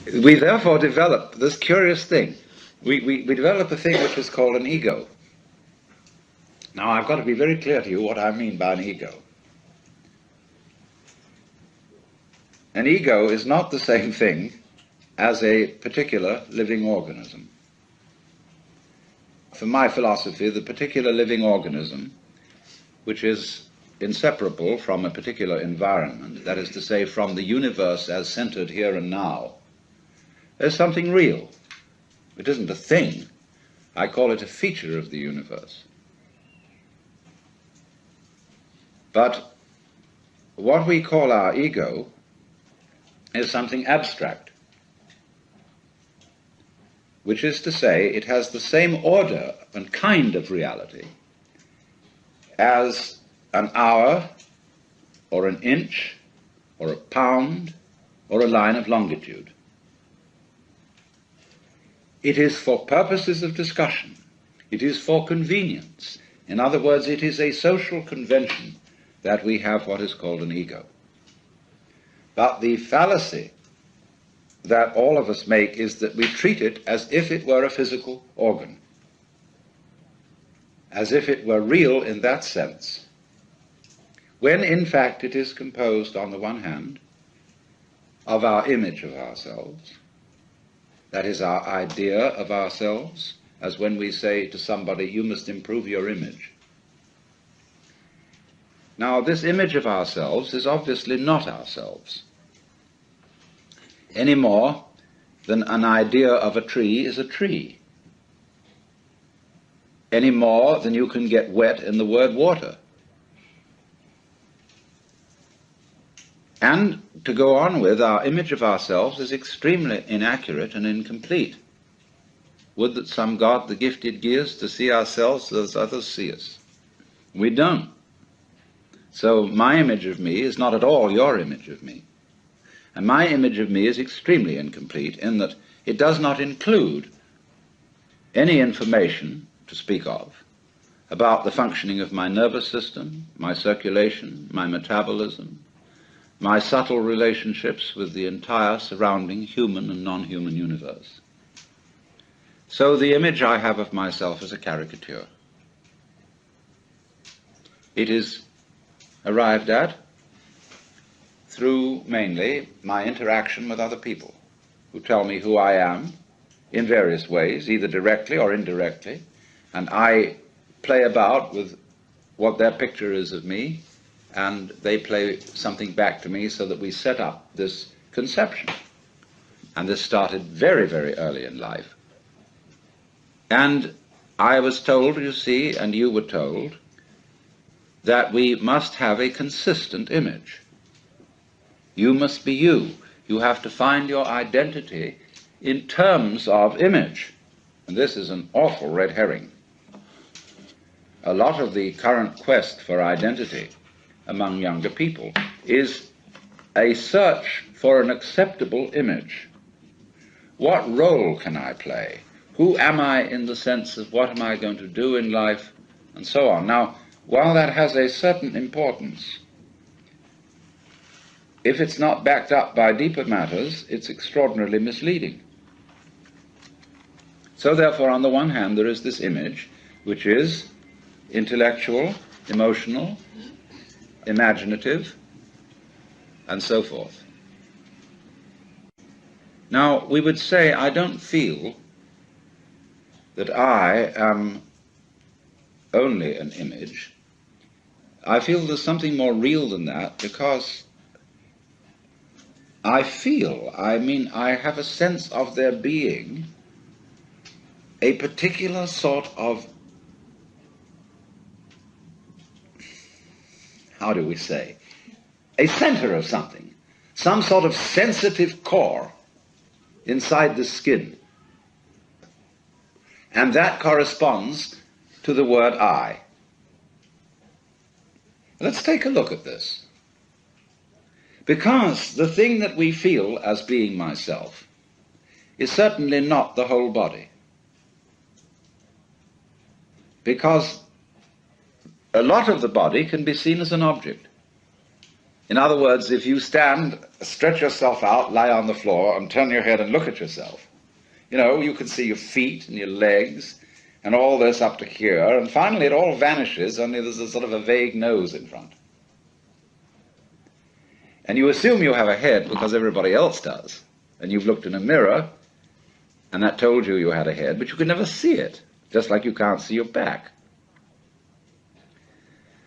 We therefore develop this curious thing. We develop a thing which is called an ego. Now, I've got to be very clear to you what I mean by an ego. An ego is not the same thing as a particular living organism. For my philosophy, the particular living organism, which is inseparable from a particular environment, that is to say, from the universe as centered here and now, is something real. It isn't a thing. I call it a feature of the universe. But what we call our ego is something abstract, which is to say, it has the same order and kind of reality as an hour, or an inch, or a pound, or a line of longitude. It is for purposes of discussion. It is for convenience. In other words, it is a social convention that we have what is called an ego. But the fallacy that all of us make is that we treat it as if it were a physical organ, as if it were real in that sense, when in fact it is composed, on the one hand, of our image of ourselves, that is our idea of ourselves, as when we say to somebody, you must improve your image. Now, this image of ourselves is obviously not ourselves, any more than an idea of a tree is a tree, any more than you can get wet in the word water. And to go on with, our image of ourselves is extremely inaccurate and incomplete. Would that some God the gifted give us to see ourselves as others see us. We don't. So my image of me is not at all your image of me. And my image of me is extremely incomplete in that it does not include any information to speak of about the functioning of my nervous system, my circulation, my metabolism, my subtle relationships with the entire surrounding human and non-human universe. So the image I have of myself is a caricature. It is arrived at through mainly my interaction with other people who tell me who I am in various ways, either directly or indirectly, and I play about with what their picture is of me, and they play something back to me so that we set up this conception. And this started very, very early in life. And I was told, you see, and you were told, that we must have a consistent image. You must be you. You have to find your identity in terms of image. And this is an awful red herring. A lot of the current quest for identity among younger people is a search for an acceptable image. What role can I play? Who am I in the sense of what am I going to do in life, and so on. Now, while that has a certain importance, if it's not backed up by deeper matters, it's extraordinarily misleading. So therefore, on the one hand, there is this image, which is intellectual, emotional, imaginative, and so forth. Now, we would say, I don't feel that I am only an image. I feel there's something more real than that, because I have a sense of there being a particular sort of, how do we say, a center of something, some sort of sensitive core inside the skin. And that corresponds to the word I. Let's take a look at this. Because the thing that we feel as being myself is certainly not the whole body. Because a lot of the body can be seen as an object. In other words, if you stand, stretch yourself out, lie on the floor, and turn your head and look at yourself, you know, you can see your feet and your legs and all this up to here, and finally it all vanishes, only there's a sort of a vague nose in front. And you assume you have a head because everybody else does, and you've looked in a mirror, and that told you you had a head, but you could never see it, just like you can't see your back.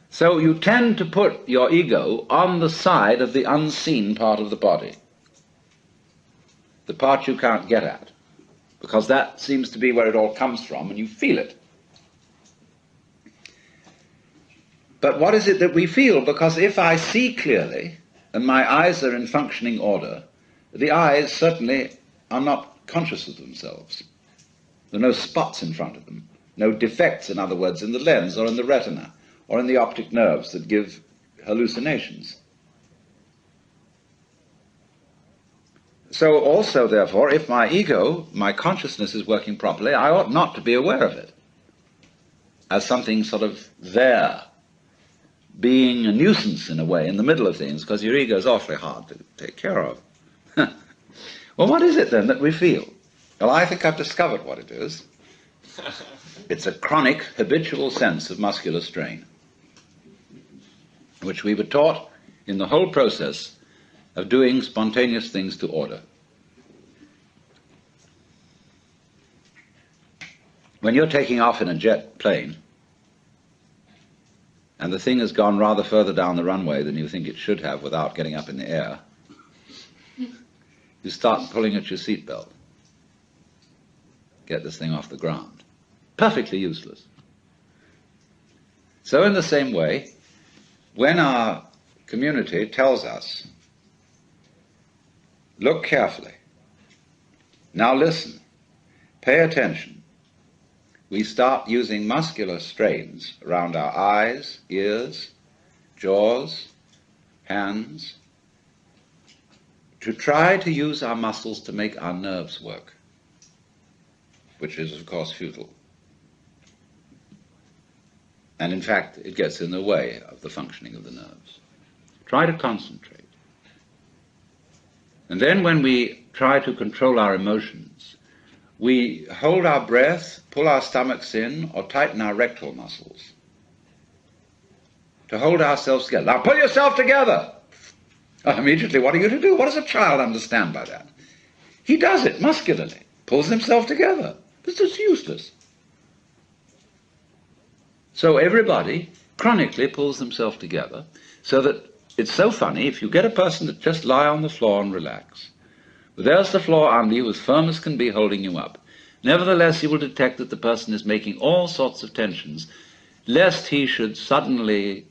So you tend to put your ego on the side of the unseen part of the body, the part you can't get at, because that seems to be where it all comes from, and you feel it. But what is it that we feel? Because if I see clearly, and my eyes are in functioning order, the eyes certainly are not conscious of themselves. There are no spots in front of them, no defects, in other words, in the lens or in the retina or in the optic nerves that give hallucinations. So also, therefore, if my ego, my consciousness is working properly, I ought not to be aware of it as something sort of there, being a nuisance in a way in the middle of things, because your ego is awfully hard to take care of. Well, what is it then that we feel? Well, I think I've discovered what it is. It's a chronic, habitual sense of muscular strain, which we were taught in the whole process of doing spontaneous things to order. When you're taking off in a jet plane, and the thing has gone rather further down the runway than you think it should have without getting up in the air, you start pulling at your seatbelt. Get this thing off the ground. Perfectly useless. So in the same way, when our community tells us, look carefully, now listen, pay attention, we start using muscular strains around our eyes, ears, jaws, hands, to try to use our muscles to make our nerves work, which is, of course, futile. And in fact, it gets in the way of the functioning of the nerves. Try to concentrate. And then when we try to control our emotions, we hold our breath, pull our stomachs in, or tighten our rectal muscles to hold ourselves together. Now pull yourself together! Immediately, what are you to do? What does a child understand by that? He does it muscularly, pulls himself together. This is useless. So everybody chronically pulls themselves together, so that it's so funny, if you get a person that just lie on the floor and relax, there's the floor under you as firm as can be, holding you up. Nevertheless, you will detect that the person is making all sorts of tensions, lest he should suddenly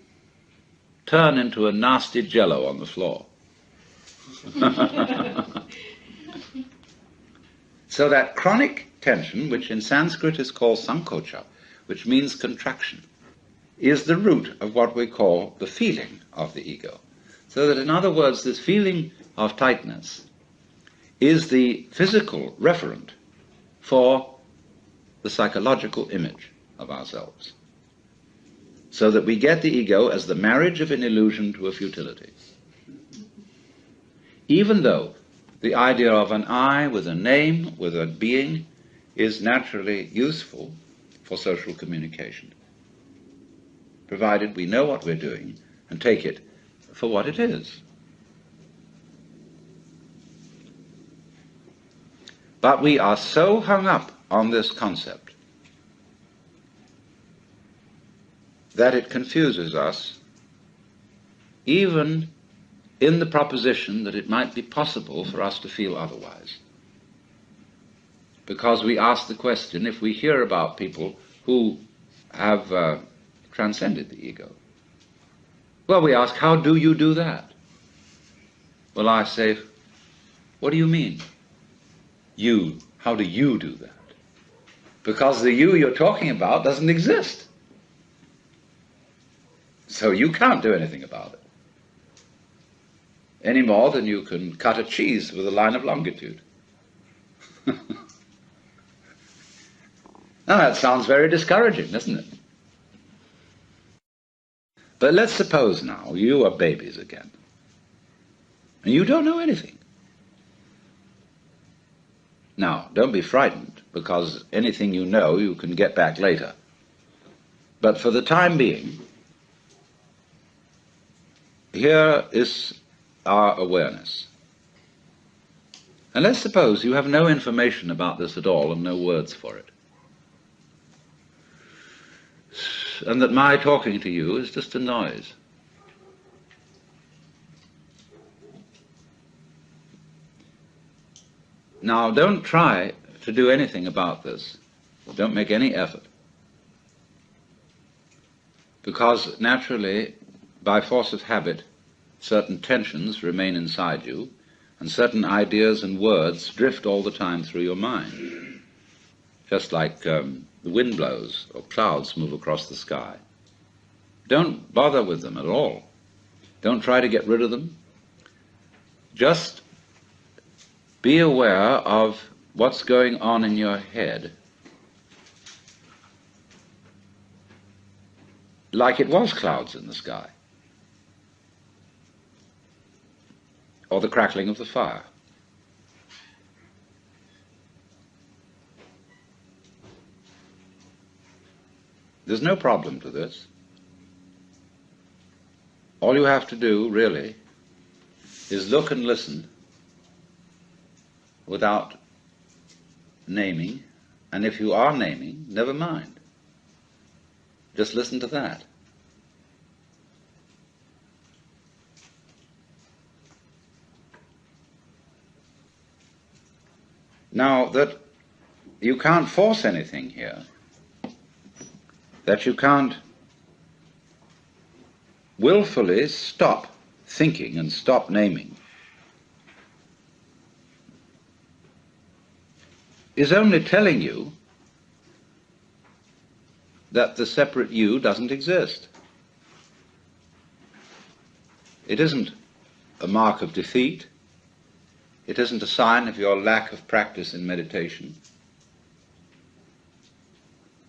turn into a nasty jello on the floor. So that chronic tension, which in Sanskrit is called sankocha, which means contraction, is the root of what we call the feeling of the ego. So that, in other words, this feeling of tightness is the physical referent for the psychological image of ourselves. So that we get the ego as the marriage of an illusion to a futility. Even though the idea of an I with a name, with a being, is naturally useful for social communication, provided we know what we're doing and take it for what it is. But we are so hung up on this concept that it confuses us, even in the proposition that it might be possible for us to feel otherwise. Because we ask the question, if we hear about people who have transcended the ego, well, we ask, how do you do that? Well, I say, what do you mean? You, how do you do that? Because the you you're talking about doesn't exist. So you can't do anything about it. Any more than you can cut a cheese with a line of longitude. Now that sounds very discouraging, doesn't it? But let's suppose now you are babies again. And you don't know anything. Now, don't be frightened, because anything you know you can get back later. But for the time being, here is our awareness. And let's suppose you have no information about this at all and no words for it. And that my talking to you is just a noise. Now, don't try to do anything about this. Don't make any effort. Because naturally, by force of habit, certain tensions remain inside you, and certain ideas and words drift all the time through your mind. Just like the wind blows or clouds move across the sky. Don't bother with them at all. Don't try to get rid of them. Just be aware of what's going on in your head, like it was clouds in the sky, or the crackling of the fire. There's no problem to this. All you have to do, really, is look and listen without naming, and if you are naming, never mind. Just listen to that. Now, that you can't force anything here, that you can't willfully stop thinking and stop naming, is only telling you that the separate you doesn't exist. It isn't a mark of defeat. It isn't a sign of your lack of practice in meditation.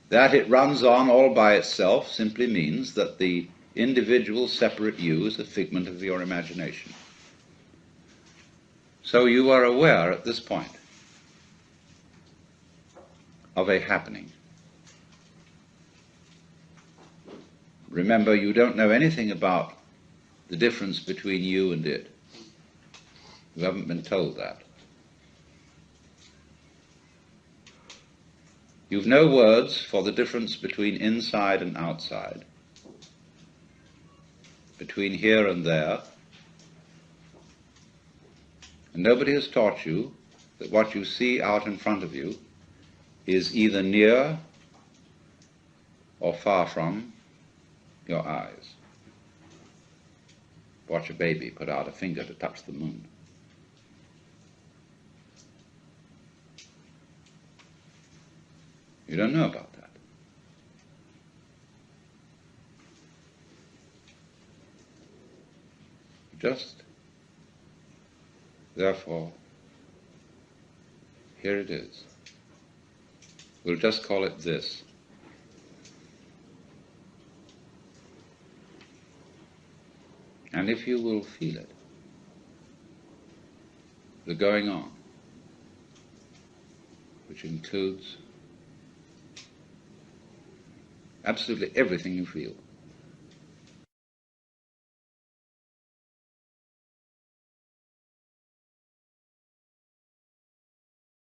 That it runs on all by itself simply means that the individual separate you is a figment of your imagination. So you are aware at this point of a happening. Remember, you don't know anything about the difference between you and it. You haven't been told that. You've no words for the difference between inside and outside, between here and there, and nobody has taught you that what you see out in front of you is either near or far from your eyes. Watch a baby put out a finger to touch the moon. You don't know about that. Just, therefore, here it is. We'll just call it this. And if you will feel it, the going on, which includes absolutely everything you feel.